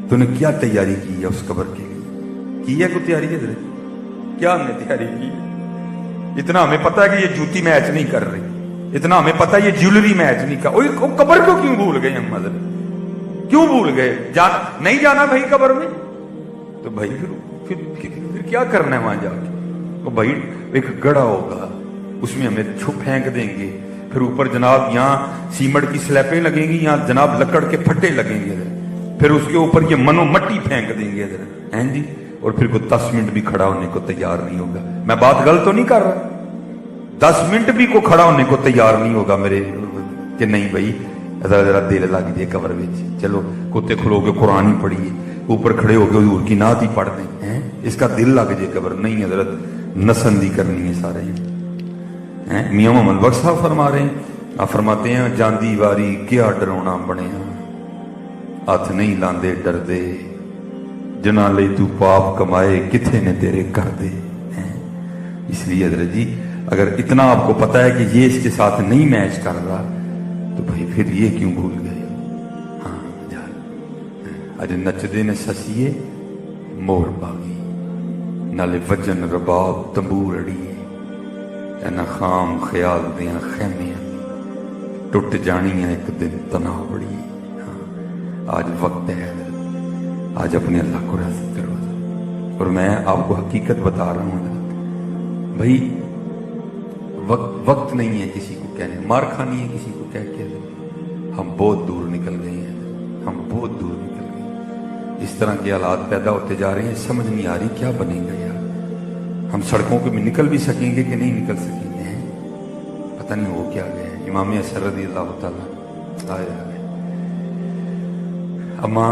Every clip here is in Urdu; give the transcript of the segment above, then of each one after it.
تو نے کیا تیاری کی ہے اس قبر کے لیے؟ کی ہے کوئی تیاری ہے؟ کیا ہم نے تیاری کی ہے؟ اتنا ہمیں پتا ہے کہ یہ جوتی میچ نہیں کر رہی، اتنا ہمیں پتا ہے یہ جیولری میچ نہیں کر، قبر کو کیوں بھول گئے ہم؟ حضرت کیوں بھول گئے؟ نہیں جانا بھائی قبر میں تو بھائی پھر کیا کرنا ہے وہاں جا کے؟ تو بھائی ایک گڑھا ہوگا، اس میں ہمیں پھینک دیں گے، پھر اوپر جناب یہاں سیمنٹ کی سلیپیں لگیں گی، یہاں جناب لکڑ کے پھٹے لگیں گے، پھر اس کے اوپر یہ منو مٹی پھینک دیں گے ہیں جی، اور پھر کوئی 10 منٹ بھی کھڑا ہونے کو تیار نہیں ہوگا۔ میں بات غلط تو نہیں کر رہا؟ 10 منٹ بھی کو کھڑا ہونے کو تیار نہیں ہوگا میرے، کہ نہیں بھائی ذرا دل لگ جائے قبر میں، چلو کتے کھلو کے قرآن ہی پڑھیے، اوپر کھڑے ہو کے حضور کی نعت ہی پڑھ دیں، اس کا دل لگ جائے قبر۔ نہیں حضرت، نسندی کرنی ہے سارے۔ میاں محمد بخش صاحب فرما رہے ہیں، آپ فرماتے ہیں جاندی واری کیا ڈرونا بنیا، ہاتھ نہیں لاندے ڈر دے، جنا لئی تو پاپ کمائے کتھے نے تیرے کر دے۔ اس لیے حضرت جی اگر اتنا آپ کو پتا ہے کہ یہ اس کے ساتھ نہیں میچ کر رہا تو بھائی پھر یہ کیوں بھول گئے؟ ہاں جان اج نچدے نے سسیے مور باغی، نالے وجن رباب تمبور اڑیے، اینا خام خیال دیاں خیمیاں ٹوٹ جانی ہے ایک دن تنہا بڑی۔ آج وقت ہے آج اپنے اللہ کو راضی کرو، اور میں آپ کو حقیقت بتا رہا ہوں بھائی، وقت نہیں ہے کسی کو کہنے، مار کھانی ہے کسی کو کہہ کے، ہم بہت دور نکل گئے ہیں، ہم بہت دور نکل گئے۔ اس طرح کے حالات پیدا ہوتے جا رہے ہیں، سمجھ نہیں آ رہی کیا بنے گا یار۔ ہم سڑکوں پہ نکل بھی سکیں گے کہ نہیں نکل سکیں گے، پتہ نہیں ہو کیا گیا ہے۔ امام حسن رضی اللہ تعالیٰ آئے اماں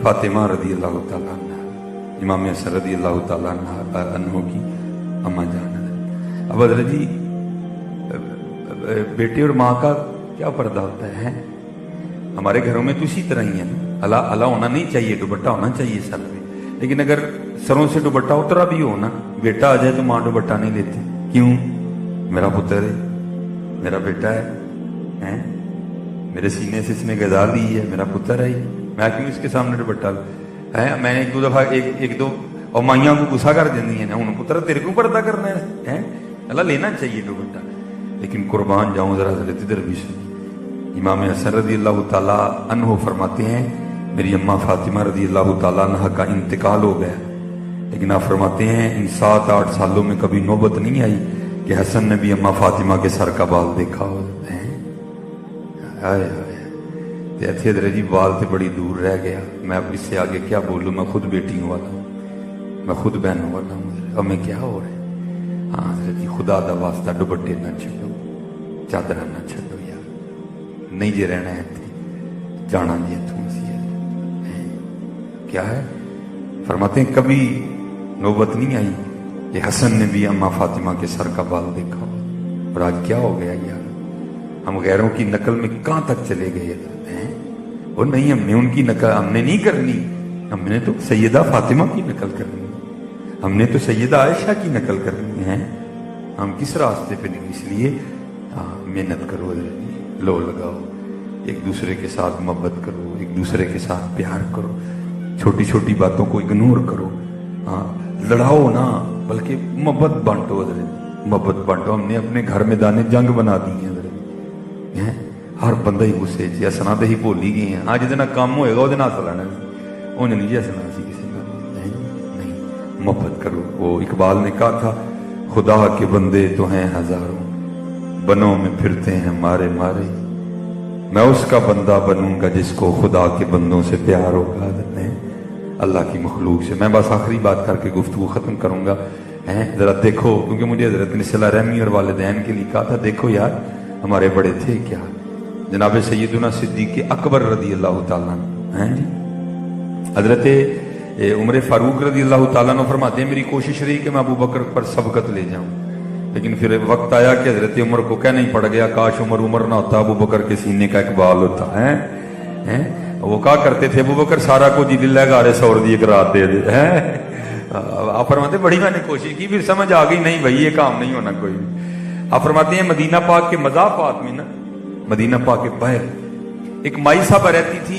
فاطمہ رضی اللہ تعالیٰ عنہ، امام حسن رضی اللہ تعالیٰ عنہ کی اماں جان۔ اب حضرت جی بیٹے اور ماں کا کیا پردہ ہوتا ہے؟ ہمارے گھروں میں تو اسی طرح ہی ہے نا، اللہ ہونا نہیں چاہیے، دوپٹہ ہونا چاہیے سر میں، لیکن اگر سروں سے دوپٹہ اترا بھی ہو نا، بیٹا آ جائے تو ماں دوپٹہ نہیں لیتی۔ کیوں؟ میرا پتر ہے، میرا بیٹا ہے، میرے سینے سے اس نے غذا لی ہے، میرا پتر ہے، میں کیوں اس کے سامنے دوپٹہ ہے؟ میں نے ایک دو دفعہ ایک دو اور مائیاں کو غصہ کر دینی ہیں، ہوں پتر تیرے کو پردہ کرنا ہے، اللہ لینا چاہیے دوپٹہ، لیکن قربان جاؤں ذرا حضرت ادھر بھی سنی۔ امام حسن رضی اللہ تعالیٰ عنہ فرماتے ہیں میری اماں فاطمہ رضی اللہ تعالیٰ عنہ کا انتقال ہو گیا، لیکن آپ فرماتے ہیں ان 7-8 سالوں میں کبھی نوبت نہیں آئی کہ حسن نے بھی اماں فاطمہ کے سر کا بال دیکھا ہو۔ ایسے حضرت جی بال سے بڑی دور رہ گیا، میں اب اس سے آگے کیا بولوں؟ میں خود بیٹیوں والا ہوں، میں خود بہنوں والا ہوں، اب میں کیا ہو رہا ہے؟ ہاں حضرت جی خدا دا واسطہ دوپٹے نہ چھڈو، چادر نہ چھڈو یار، نہیں جے رہنا ہے جانا جی اتوں کیا ہے؟ فرماتے ہیں کبھی نوبت نہیں آئی کہ حسن نے بھی اماں فاطمہ کے سر کا بال دیکھا ہو، اور آج کیا ہو گیا یار؟ ہم غیروں کی نقل میں کہاں تک چلے گئے ہیں؟ وہ نہیں، ہم نے ان کی نقل ہم نے نہیں کرنی، ہم نے تو سیدہ فاطمہ کی نقل کرنی، ہم نے تو سیدہ عائشہ کی نقل کرنی ہے، ہم کس راستے پہ نہیں؟ اس لیے محنت کرو، لو لگاؤ، ایک دوسرے کے ساتھ محبت کرو، ایک دوسرے کے ساتھ پیار کرو، چھوٹی چھوٹی باتوں کو اگنور کرو، لڑاؤ نہ بلکہ محبت بانٹو، محبت بانٹو۔ ہم نے اپنے گھر میں دانے جنگ بنا دی ہیں، ہر بندہ ہی غصے چ ہسنا تو ہی بھول ہی گئے ہیں، ہاں جہاں کام ہوئے گا وہ ہس لینا، انج نہیں جی ہسنا سی کسی کا، نہیں، محبت کرو۔ وہ اقبال نے کہا تھا خدا کے بندے تو ہیں ہزاروں، بنوں میں پھرتے ہیں مارے مارے، میں اس کا بندہ بنوں گا جس کو خدا کے بندوں سے پیار ہوگا، اللہ کی مخلوق سے۔ میں بس آخری بات کر کے گفتگو ختم کروں گا، ذرا دیکھو، کیونکہ مجھے حضرت نے صلہ رحمی اور والدین کے لیے کہا تھا، دیکھو یار ہمارے بڑے تھے کیا، جناب سیدنا صدیق اکبر رضی اللہ تعالیٰ عنہ، حضرت عمر فاروق رضی اللہ تعالیٰ عنہ فرماتے ہیں میری کوشش رہی کہ میں ابو بکر پر سبقت لے جاؤں، لیکن پھر وقت آیا کہ حضرت عمر کو کہنا ہی پڑ گیا کاش عمر نہ ہوتا، ابو بکر کے سینے کا اقبال ہوتا ہے۔ وہ کہا کرتے تھے ابو بکر سارا کو جی لے گارے سور دی ایک رات دے دے، آپ فرماتے بڑی میں نے کوشش کی، پھر سمجھ آ گئی نہیں بھائی یہ کام نہیں ہونا کوئی بھی۔ آپ فرماتے ہیں مدینہ پاک کے مضافات میں نا، مدینہ پاک کے باہر ایک مائی صاحبہ رہتی تھی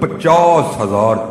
50,000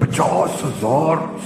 50,000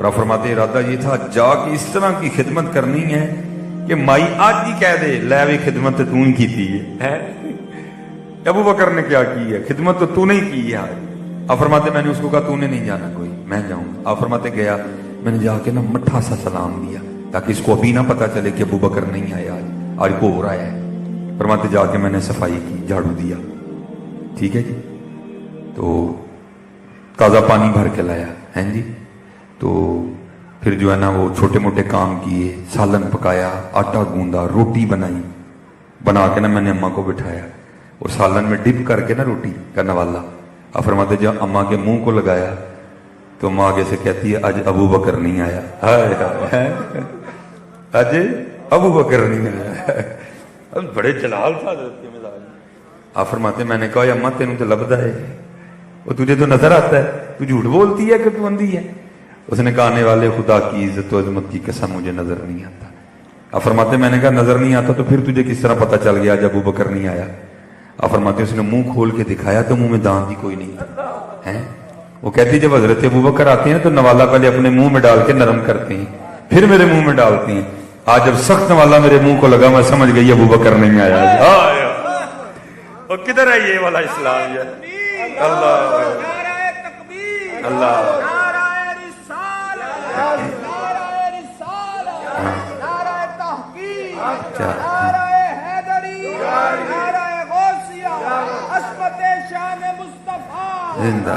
اور آپ فرماتے ارادہ یہ تھا جا کے اس طرح کی خدمت کرنی ہے کہ مائی آج ہی کہہ دے لے بھی خدمت تو ہی کی ہے. ابو بکر نے کیا کی ہے؟ خدمت تو تو نہیں کی ہے آج. آپ فرماتے میں نے اس کو کہا تو نے نہیں جانا کوئی، میں جاؤں. آپ فرماتے گیا، میں نے جا کے نا مٹھا سا سلام دیا تاکہ اس کو ابھی نہ پتا چلے کہ ابو بکر نہیں آیا آج کو ہو رہا ہے. فرماتے جا کے میں نے صفائی کی، جھاڑو دیا. ٹھیک ہے جی. تو تازہ پانی بھر کے لایا ہے جی. تو پھر جو ہے نا وہ چھوٹے موٹے کام کیے، سالن پکایا، آٹا گوندا، روٹی بنائی. بنا کے نا میں نے اماں کو بٹھایا اور سالن میں ڈپ کر کے نا روٹی کا نوالا. آپ فرماتے جب اماں کے منہ کو لگایا تو اماں آگے سے کہتی ہے آج ابو بکر نہیں آیا. آج ابو بکر نہیں آیا. بڑے جلال تھا حضرت کے مزاج. آپ فرماتے میں نے کہا اماں تینوں تو لبدا ہے، وہ تجھے تو نظر آتا ہے، تو جھوٹ بولتی ہے کہ تو اندھی ہے. اس نے کہا آنے والے خدا کی عزت و عظمت کی قسم مجھے نظر نہیں آتا. آپ فرماتے میں نے کہا نظر نہیں آتا تو پھر تجھے کس طرح پتا چل گیا آج ابو بکر نہیں آیا؟ آپ فرماتے اس نے منہ کھول کے دکھایا تو منہ میں دانت بھی کوئی نہیں تھا. وہ کہتی جب حضرت ابو بکر آتے ہیں تو نوالا پہلے اپنے منہ میں ڈال کے نرم کرتے ہیں پھر میرے منہ میں ڈالتے ہیں. آج جب سخت نوالا میرے منہ کو لگا میں سمجھ گئی ابو بکر نہیں آیا. وہ کدھر ہے یہ والا اسلام؟ اللہ اللہ زندہ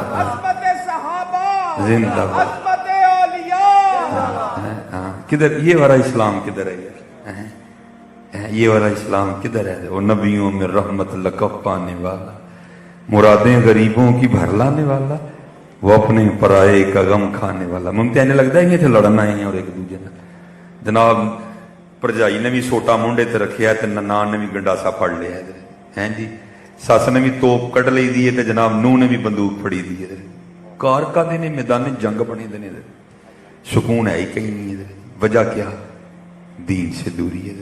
زندہ کدھر یہ والا اسلام کدھر ہے یار؟ یہ والا اسلام کدھر ہے؟ وہ نبیوں میں رحمت لقب پانے والا، مرادیں غریبوں کی بھر لانے والا، وہ اپنے پرائے کا غم کھانے والا. ممکن اینے لگتا ہے کہ لڑنا ہے اور ایک دوسرے نے. جناب پرجائی نے بھی سوٹا مونڈے تے رکھیا ہے تے ننان نے بھی گنڈاسا پھڑ لیا ہے جی. سس نے بھی توپ کٹ لی دی ہے تے جناب نوح نے بھی بندوق پھڑی دی ہے. کار کا دینے میدان جنگ بنے دینے سکون ہے ہی کہیں نہیں ہے. وجہ کیا؟ دین سے دوری ہے.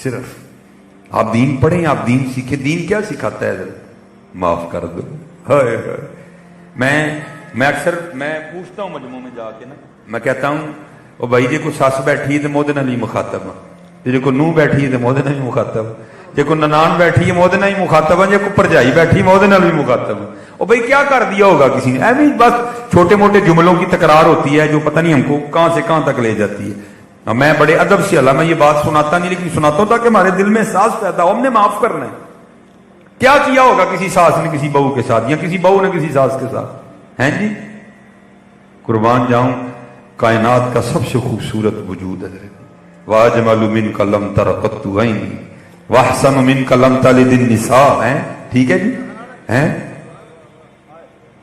صرف آپ دین پڑھیں، آپ دین سیکھیں. دین کیا سکھاتا ہے؟ معاف کر دو. میں اکثر میں پوچھتا ہوں مجموعوں میں جا کے نا، میں کہتا ہوں او بھائی جی کو سس بیٹھی ہے تو مودے نال ہی مخاطب ہاں، جی کو نوح بیٹھی ہے تو مودے نال ہی مخاطب، جی کو ننان بیٹھی ہے مودے نال ہی مخاطب ہے، جی کو پرجائی بیٹھی مودے نال بھی مخاطب ہے. او بھائی کیا کر دیا ہوگا کسی نے؟ ایویں بس چھوٹے موٹے جملوں کی تکرار ہوتی ہے جو پتہ نہیں ہم کو کہاں سے کہاں تک لے جاتی ہے. میں بڑے ادب سے اللہ میں یہ بات سناتا نہیں لیکن سناتا ہوں تاکہ ہمارے دل میں احساس پیدا ہو. ہم نے معاف کرنا ہے. کیا کیا ہوگا کسی ساس نے کسی بہو کے ساتھ یا کسی بہو نے کسی ساس کے ساتھ ہیں جی؟ قربان جاؤں کائنات کا سب سے خوبصورت وجود ہے. واجمل من کا لم تر قط عینی واحسن من کا لم تلد النساء. ٹھیک ہے جی؟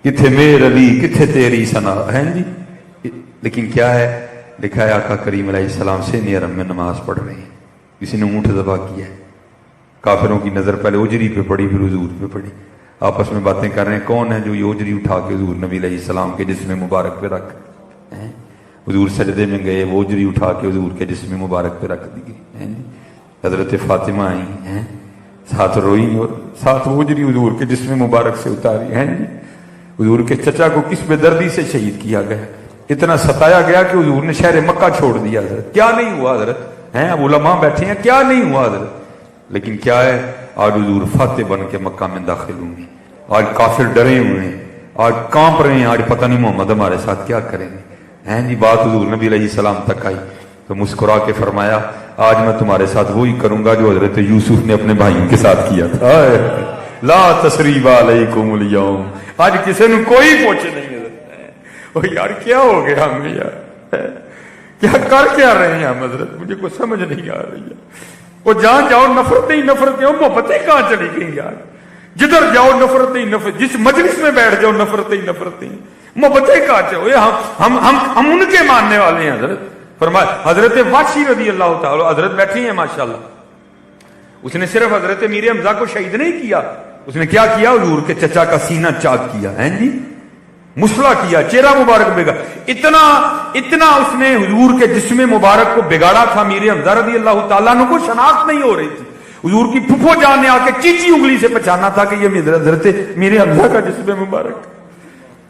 کتھے میرے علی کتھے تیری ثنا ہے جی. لیکن کیا ہے لکھا ہے آقا کریم علیہ السلام سے نیرم میں نماز پڑھ رہے ہیں، کسی نے اونٹ ذبح کیا ہے، کافروں کی نظر پہلے اجری پہ پڑی پھر حضور پہ پڑی. آپس میں باتیں کر رہے ہیں کون ہے جو یہ اجری اٹھا کے حضور نبی علیہ السلام کے جسم مبارک پہ رکھ. حضور سجدے میں گئے، وہ اجری اٹھا کے حضور کے جسم مبارک پہ رکھ دی گئی. حضرت فاطمہ آئی ہیں ساتھ روئی اور ساتھ وہ اجری حضور کے جسم مبارک سے اتاری ہیں. حضور کے چچا کو کس بے دردی سے شہید کیا گیا، اتنا ستایا گیا کہ حضور نے شہر مکہ چھوڑ دیا. حضرت کیا نہیں ہوا حضرت؟ اب علماء بیٹھے ہیں کیا نہیں ہوا حضرت؟ لیکن کیا ہے آج حضور فاتح بن کے مکہ میں داخل ہوں گے. آج کافر ڈرے ہوئے ہیں، آج کانپ رہے ہیں، آج پتہ نہیں محمد ہمارے ساتھ کیا کریں گے. جی بات حضور نبی علیہ السلام تک آئی تو مسکرا کے فرمایا آج میں تمہارے ساتھ وہی کروں گا جو حضرت یوسف نے اپنے بھائیوں کے ساتھ کیا تھا. لا تثریب علیکم الیوم. آج کسی نے کوئی پوچھے نہیں حضرت. یار کیا ہو گیا ہمیں یار؟ کیا کر کیا رہے ہیں ہم حضرت؟ مجھے کوئی سمجھ نہیں آ رہی ہے. وہ جہاں جاؤ نفرتیں ہی نفرتیں، محبتیں کہاں چلی گئی یار؟ جدھر جاؤ نفرتیں ہی نفرت، جس مجلس میں بیٹھ جاؤ نفرتیں ہی نفرتیں، محبتیں کہاں چلو. ہم ان کے ماننے والے ہیں حضرت. فرمایا حضرت واشی رضی اللہ تعالی حضرت بیٹھی ہیں ماشاءاللہ. اس نے صرف حضرت میر حمزہ کو شہید نہیں کیا، اس نے کیا کیا؟ حضور کے چچا کا سینہ چاک کیا ہے جی، مسلح کیا، چہرہ مبارک بگا. اتنا اس نے حضور کے جسم مبارک کو بگاڑا تھا. میر حمزہ رضی اللہ تعالیٰ عنہ کو شناخت نہیں ہو رہی تھی. حضور کی پھپھو جان نے آ کے چیچی انگلی سے پہچانا تھا کہ یہ حضرت میر حمزہ کا جسم مبارک.